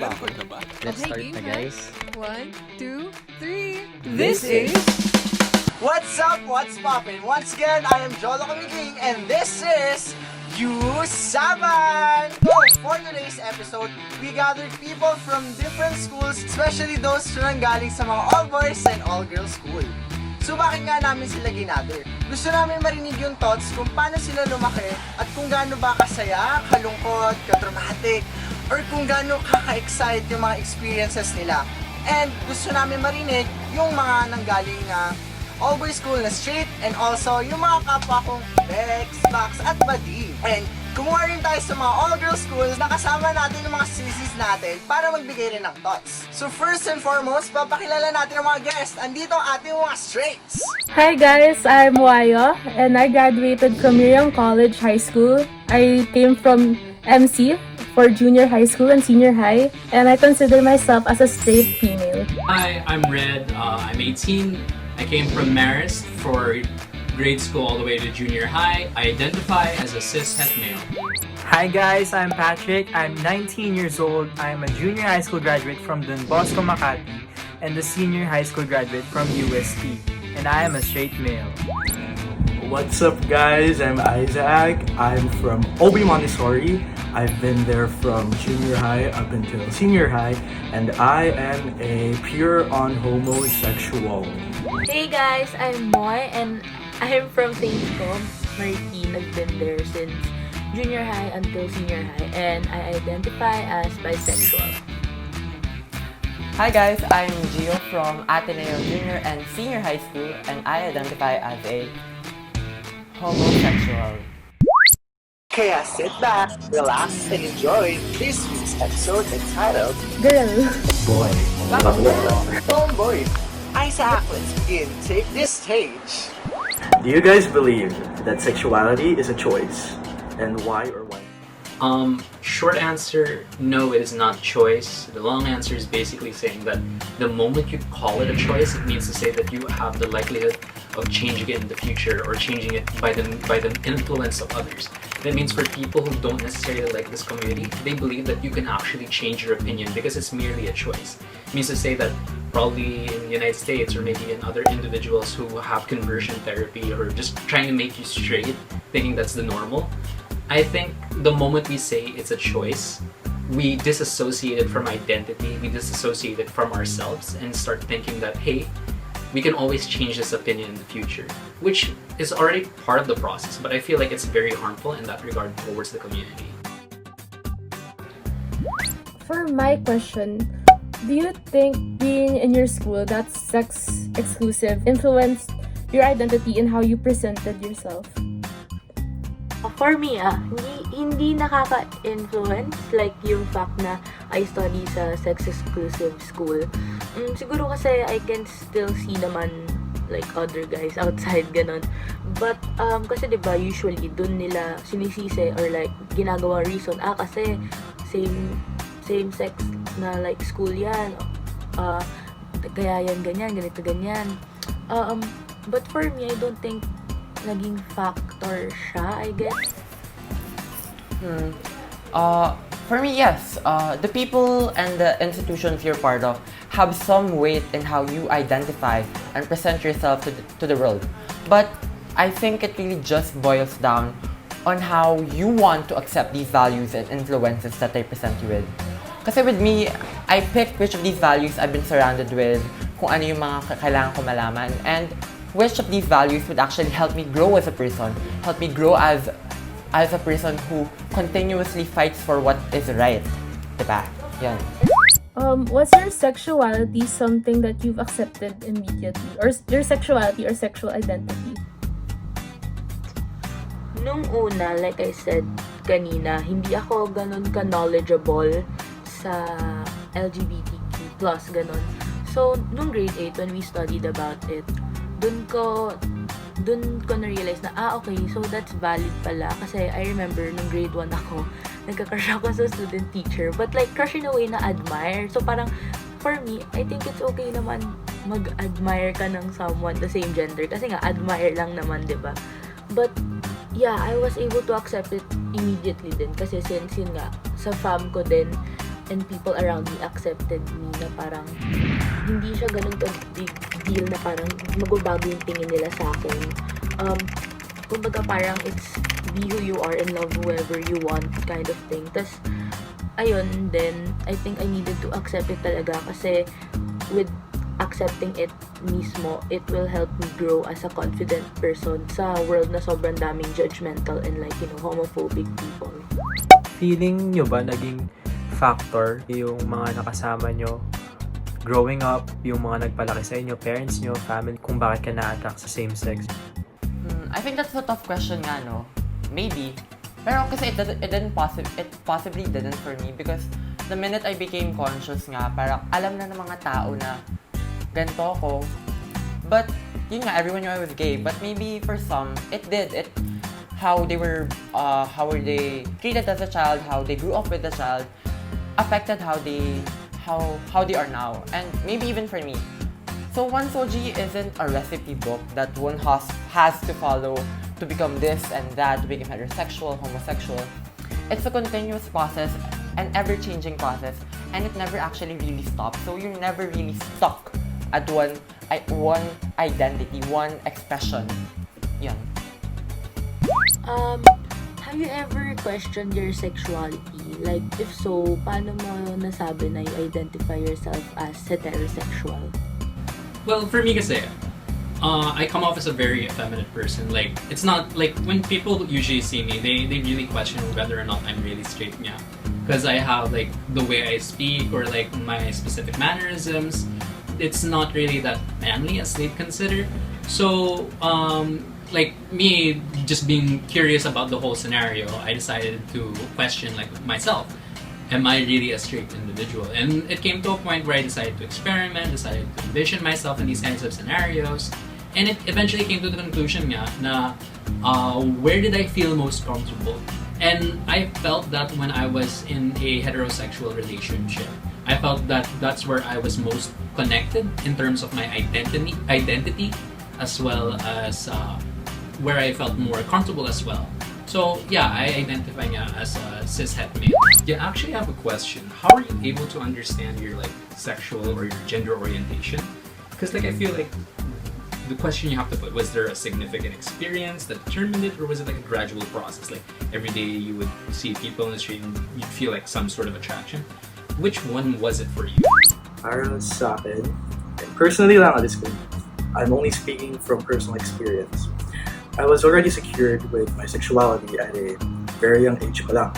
ba ako? Let's start na, guys. 1, 2, 3. This is... What's up? What's poppin'? Once again, I am jolouis.usapan and this is U-SAPAN! So, for today's episode, we gathered people from different schools, especially those na nanggaling sa mga all-boys and all-girls school. So bakit nga namin sila ginather? Gusto namin marinig yung thoughts kung paano sila lumaki at kung gaano ba kasaya, kalungkot, ka-traumatic, or kung gaano kaka-excite yung mga experiences nila. And gusto namin marinig yung mga nanggaling na all-boys school na straight and also yung mga kapwa kong Bex, Max at Buddy. And kumuha rin tayo sa mga all-girls schools na kasama natin yung mga sissies natin para magbigay rin ng thoughts. So first and foremost, papakilala natin ang mga guests. Andito ang ating mga straights. Hi guys, I'm Waywaya and I graduated from Miriam College High School. I came from MC for junior high school and senior high, and I consider myself as a straight female. Hi, I'm Red. I'm 18. I came from Marist for grade school all the way to junior high. I identify as a cis-het male. Hi guys, I'm Patrick. I'm 19 years old. I'm a junior high school graduate from Bosco, Makati, and a senior high school graduate from USP. And I am a straight male. What's up guys, I'm Isaac. I'm from Montessori. I've been there from junior high up until senior high, and I am a pure homosexual. Hey guys, I'm Moy and I'm from St. Marikina. I've been there since junior high until senior high, and I identify as bisexual. Hi guys, I'm Jhio from Ateneo Junior and Senior High School, and I identify as a homosexual. Kaya sit back, relax, and enjoy this week's episode entitled Girl. Boy. Tomboy. Isaac, let's begin. Take this stage. Do you guys believe that sexuality is a choice? And why or why? Short answer, no, it is not choice. The long answer is basically saying that the moment you call it a choice, it means to say that you have the likelihood of changing it in the future or changing it by the influence of others. That means for people who don't necessarily like this community, they believe that you can actually change your opinion because it's merely a choice. It means to say that probably in the United States or maybe in other individuals who have conversion therapy or just trying to make you straight, thinking that's the normal, I think the moment we say it's a choice, we disassociate it from identity, we disassociate it from ourselves and start thinking that, hey, we can always change this opinion in the future, which is already part of the process, but I feel like it's very harmful in that regard towards the community. For my question, do you think being in your school that's sex exclusive influenced your identity and how you presented yourself? For me, hindi nakaka-influence like yung fact na I study sa sex-exclusive school. Siguro kasi I can still see naman like other guys outside, ganon. But kasi diba usually dun nila sinisisi or like ginagawa reason, kasi same sex na like school yan, kaya yan ganyan, ganito ganyan. But for me, I don't think naging factor siya, I guess. For me, yes. The people and the institutions you're part of have some weight in how you identify and present yourself to the world. But I think it really just boils down on how you want to accept these values and influences that they present you with. Kasi with me, I picked which of these values I've been surrounded with, kung ano yung mga kailangan ko malaman, and which of these values would actually help me grow as a person, help me grow as a person who continuously fights for what is right. Diba? Yan. Was your sexuality something that you've accepted immediately? Or your sexuality or sexual identity? Nung una, like I said kanina, hindi ako ganun ka-knowledgeable sa LGBTQ+, ganun. So, nung grade 8, when we studied about it, dun ko na-realize na, okay, so that's valid pala. Kasi I remember nung grade 1 ako, nagka-crush ako sa student teacher. But like, crush in a way na admire. So parang, for me, I think it's okay naman mag-admire ka ng someone the same gender. Kasi nga, admire lang naman, diba? But, yeah, I was able to accept it immediately din. Kasi since yun nga, sa fam ko din, and people around me accepted me na parang hindi siya ganun ka big deal na parang magbabago yung tingin nila sa akin. Kumbaga parang it's be who you are and love whoever you want kind of thing. Tas, ayun, then I think I needed to accept it talaga kasi with accepting it mismo, it will help me grow as a confident person sa world na sobrang daming judgmental and like, homophobic people. Feeling nyo ba naging factor yung mga nakasama nyo growing up, yung mga nagpalaki sa inyo, parents nyo, family, kung bakit ka na-attract sa same sex? I think that's a tough question nga, no? Maybe. Pero kasi it possibly didn't for me because the minute I became conscious nga, parang alam na ng mga tao na ganito ako. But, yun nga, everyone knew I was gay. But maybe for some, it did. How they were treated as a child, how they grew up with the child, affected how they are now. And maybe even for me. So one SOGIE isn't a recipe book that one has to follow to become this and that, to become heterosexual, homosexual. It's a continuous process, an ever-changing process, and it never actually really stops. So you're never really stuck at one identity, one expression. Yan. Have you ever questioned your sexuality? Like, if so, paano mo nasabi na you identify yourself as heterosexual? Well, for me kasi, I come off as a very effeminate person. Like, it's not, like, when people usually see me, they really question whether or not I'm really straight, yeah. Because I have, like, the way I speak or, like, my specific mannerisms. It's not really that manly as they'd consider. So, like, me just being curious about the whole scenario, I decided to question, like, myself. Am I really a straight individual? And it came to a point where I decided to experiment, decided to envision myself in these kinds of scenarios. And it eventually came to the conclusion nga na where did I feel most comfortable? And I felt that when I was in a heterosexual relationship, I felt that that's where I was most connected in terms of my identity as well as where I felt more comfortable as well. So yeah, I identify as a cis-het male. Yeah, actually I have a question. How are you able to understand your like sexual or your gender orientation? Because like I feel like the question you have to put, was there a significant experience that determined it, or was it like a gradual process? Like every day you would see people in the street and you'd feel like some sort of attraction. Which one was it for you? Para sa akin, personally lang at this point, I'm only speaking from personal experience. I was already secured with my sexuality at a very young age pa lang.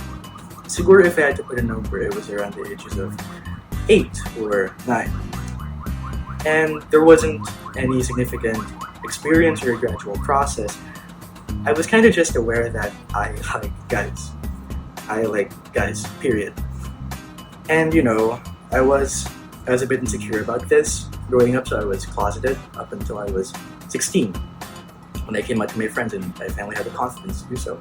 Siguro if I had to put a number, it was around the ages of 8 or 9. And there wasn't any significant experience or a gradual process. I was kind of just aware that I like guys. I like guys, period. And you know, I was a bit insecure about this growing up, so I was closeted up until I was 16. When I came out to my friends and I finally had the confidence to do so.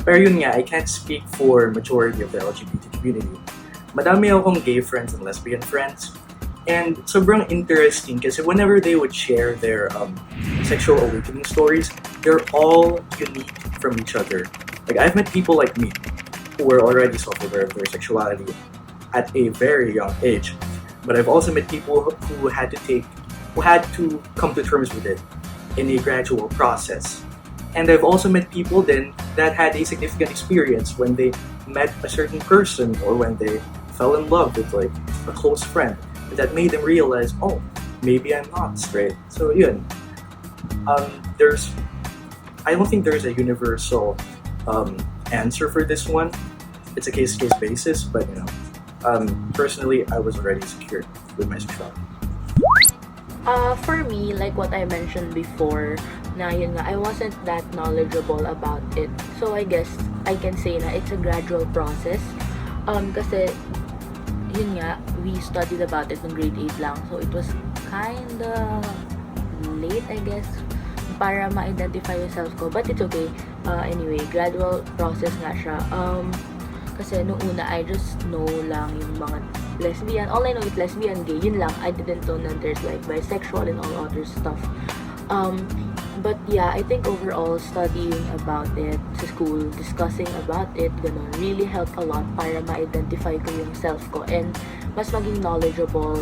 Pero yun nga, I can't speak for majority of the LGBT community. Madami akong gay friends and lesbian friends. And sobrang interesting kasi whenever they would share their sexual awakening stories, they're all unique from each other. Like I've met people like me who were already self-aware of their sexuality at a very young age. But I've also met people who had to come to terms with it in a gradual process. And I've also met people then that had a significant experience when they met a certain person or when they fell in love with like a close friend that made them realize, oh, maybe I'm not straight. So yun. I don't think there's a universal answer for this one. It's a case-to-case basis, but you know, personally, I was already secured with my sexuality. For me, like what I mentioned before, na yun nga, I wasn't that knowledgeable about it. So I guess I can say na it's a gradual process. Kasi yun nga, we studied about it in grade 8 lang. So it was kinda late, I guess, para ma-identify yung self ko. But it's okay. Anyway, gradual process nga siya. Kasi noong una, I just know lang yung mga lesbian. All I know is lesbian, gay. Yun lang. I didn't know that there's like bisexual and all other stuff. But yeah, I think overall, studying about it sa school, discussing about it, ganun, really helped a lot para ma-identify ko yung self ko and mas maging knowledgeable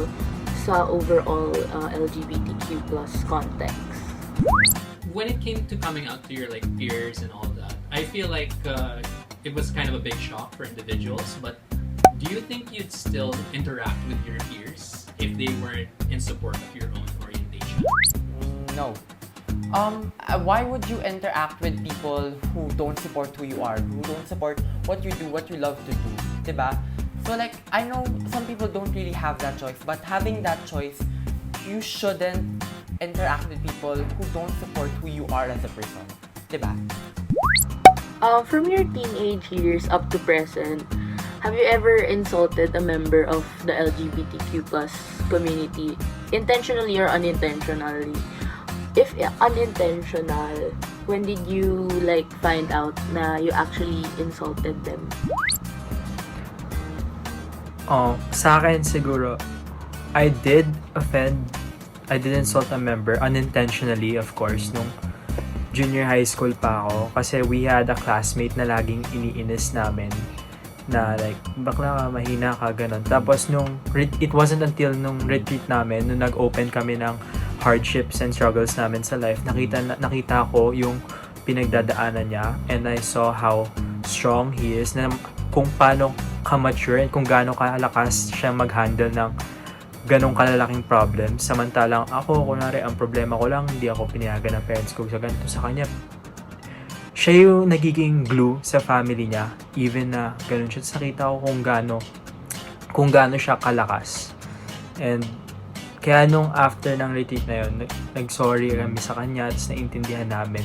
sa overall LGBTQ plus context. When it came to coming out to your like peers and all that, I feel like it was kind of a big shock for individuals, but do you think you'd still interact with your peers if they weren't in support of your own orientation? No. Why would you interact with people who don't support who you are, who don't support what you do, what you love to do, diba? So like, I know some people don't really have that choice, but having that choice, you shouldn't interact with people who don't support who you are as a person, diba? From your teenage years up to present, have you ever insulted a member of the LGBTQ plus community, intentionally or unintentionally? If unintentional, when did you like find out na you actually insulted them? Sa akin siguro, I did insult a member unintentionally, of course, nung junior high school pa ako. Kasi we had a classmate na laging iniinis namin na like, bakla ka, mahina ka, ganun. Tapos it wasn't until nung retreat namin, nung nag-open kami ng hardships and struggles namin sa life, nakita ko yung pinagdadaanan niya and I saw how strong he is, na kung paano ka-mature and kung gaano kalakas siya mag-handle ng ganong kalalaking problem. Samantalang ako, kunwari, ang problema ko lang, hindi ako pinayagan ng parents ko sa ganito. Sa kanya, siya yung nagiging glue sa family niya, even na ganon siya. Nakita ko kung gaano siya kalakas. And kaya nung after ng retreat na yun, nag-sorry kami sa kanya at naintindihan namin.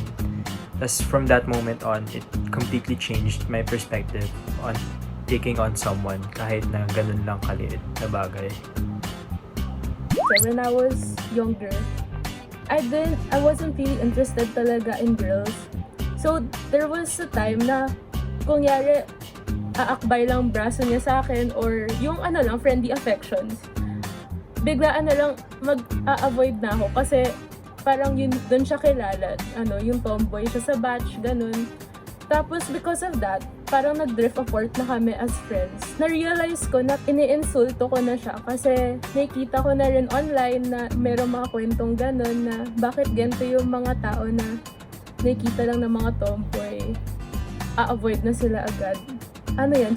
Tapos from that moment on, it completely changed my perspective on taking on someone kahit na ganun lang kaliit na bagay. When I was younger, I wasn't really interested talaga in girls. So there was a time na kunyari aakbay lang braso niya sa akin or yung friendly affections. Biglaan na lang mag-a-avoid na ako kasi parang doon siya kilala, yung tomboy siya sa batch, ganun. Tapos because of that, parang nag-drift apart na kami as friends. Na-realize ko na iniinsulto ko na siya kasi nakikita ko na rin online na meron mga kwentong ganun na bakit ganito yung mga tao na nakikita lang ng mga tomboy. A-avoid na sila agad.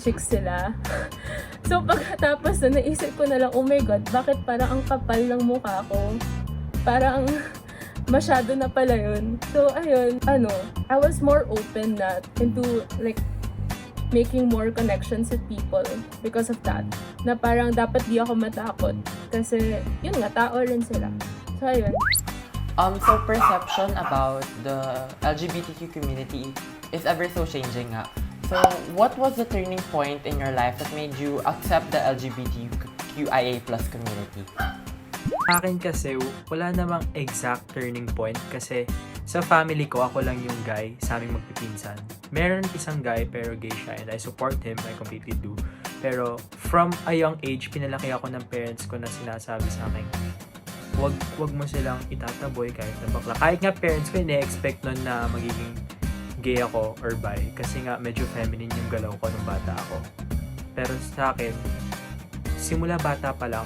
Chicks sila. So pagkatapos na naisip ko na lang, oh my God, bakit parang ang kapal ng mukha ko? Parang masyado na pala yun. So ayun, I was more open na into like making more connections with people because of that. Na parang dapat di ako matakot kasi yun nga, tao rin sila. So ayun. So perception about the LGBTQ community is ever so changing nga. So, what was the turning point in your life that made you accept the LGBTQIA+ community? Akin kasi, wala namang exact turning point kasi sa family ko, ako lang yung guy sa aming magpipinsan. Meron isang guy pero gay siya and I support him, I completely do. Pero from a young age, pinalaki ako ng parents ko na sinasabi sa akin, wag mo silang itataboy kahit na bakla. Kahit nga parents ko, ine-expect nun na magiging gay ako or bi kasi nga medyo feminine yung galaw ko nung bata ako. Pero sa akin, simula bata pa lang,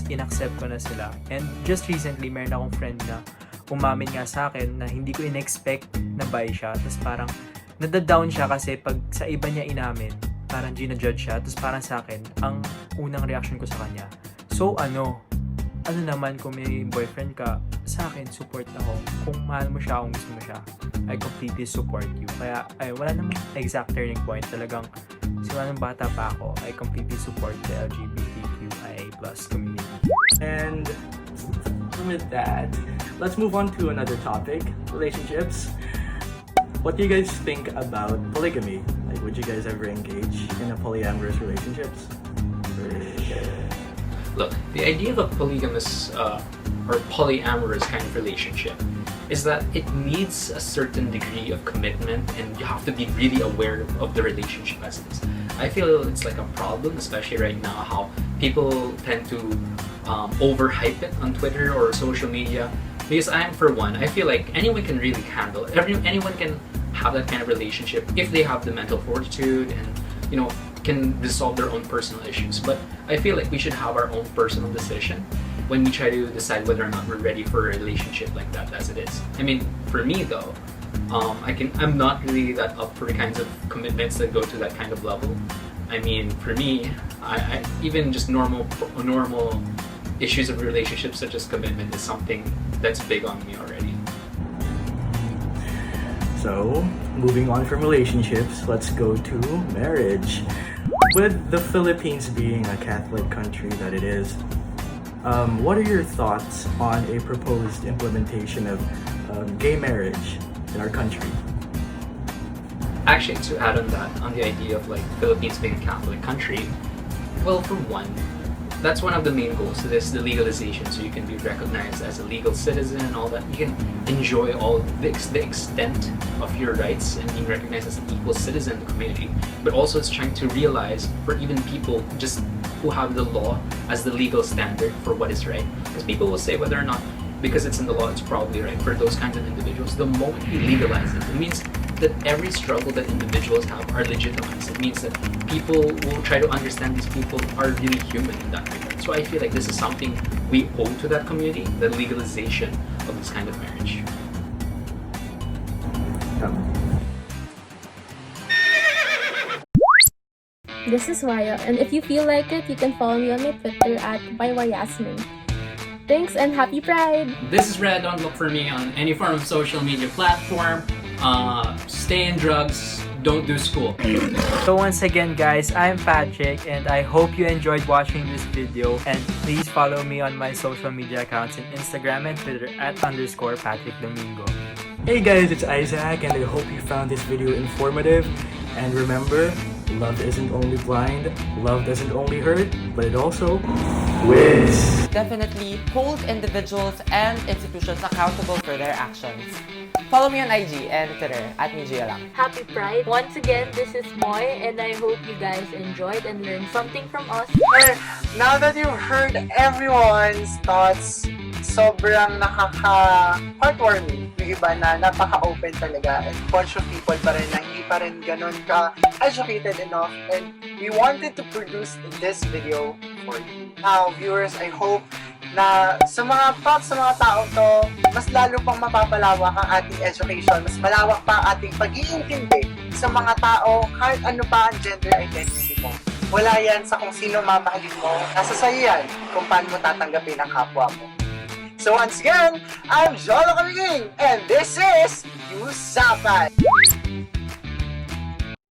in-accept ko na sila. And just recently, meron akong friend na umamin nga sa akin na hindi ko in-expect na bi siya. Tapos parang nadadown siya kasi pag sa iba niya inamin, parang gina-judge siya. Tapos parang sa akin, ang unang reaction ko sa kanya, so ano naman kung may boyfriend ka, sa akin, support ako. Kung mahal mo siya, kung gusto mo siya, I completely support you. Kaya, wala namang exact turning point. Talagang, simula nung bata pa ako, I completely support the LGBTQIA+ community. And with that, let's move on to another topic, relationships. What do you guys think about polygamy? Like, would you guys ever engage in a polyamorous relationships? Look, the idea of a polygamous or polyamorous kind of relationship is that it needs a certain degree of commitment and you have to be really aware of the relationship as it is. I feel it's like a problem, especially right now, how people tend to overhype it on Twitter or social media. Because for one, I feel like anyone can really handle it. Anyone can have that kind of relationship if they have the mental fortitude and, you know, can resolve their own personal issues. But I feel like we should have our own personal decision when we try to decide whether or not we're ready for a relationship like that as it is. I mean, for me though, I'm not really that up for the kinds of commitments that go to that kind of level. I mean, for me, I even just normal issues of relationships such as commitment is something that's big on me already. So, moving on from relationships, let's go to marriage. With the Philippines being a Catholic country that it is, what are your thoughts on a proposed implementation of gay marriage in our country? Actually, to add on that, on the idea of like Philippines being a Catholic country, well, for one, that's one of the main goals to this, the legalization, so you can be recognized as a legal citizen and all that. You can enjoy all the extent of your rights and being recognized as an equal citizen in the community. But also it's trying to realize for even people just who have the law as the legal standard for what is right. Because people will say whether or not, because it's in the law, it's probably right for those kinds of individuals. The moment we legalize it, it means that every struggle that individuals have are legitimized. It means that people will try to understand these people are really human in that regard. So I feel like this is something we owe to that community, the legalization of this kind of marriage. This is Waya, and if you feel like it, you can follow me on my Twitter at Waywayasmin. Thanks and happy Pride! This is Red. Don't look for me on any form of social media platform. Stay in drugs. Don't do school. So once again guys, I'm Patrick and I hope you enjoyed watching this video, and please follow me on my social media accounts in Instagram and Twitter at _Patrick Domingo. Hey guys, it's Isaac and I hope you found this video informative. And remember, love isn't only blind, love doesn't only hurt, but it also wins. Definitely hold individuals and institutions accountable for their actions. Follow me on IG and Twitter at Jhio lang. Happy Pride! Once again, this is Moy, and I hope you guys enjoyed and learned something from us. Now that you've heard everyone's thoughts, sobrang nakaka-heartwarming. Yung iba na napaka-open talaga, and bunch of people pa rin na hindi pa rin ganun ka-educated enough, and we wanted to produce this video for you. Now, viewers, I hope na sa mga thoughts sa mga tao to, mas lalo pang mapapalawak ang ating education, mas malawak pa ang ating pag-iintindi sa mga tao, kahit ano pa ang gender identity mo. Wala yan sa kung sino mamahalin mo, nasa sa'yo yan kung paano mo tatanggapin ang kapwa mo. So once again, I'm Jhio and this is U-SAPAN!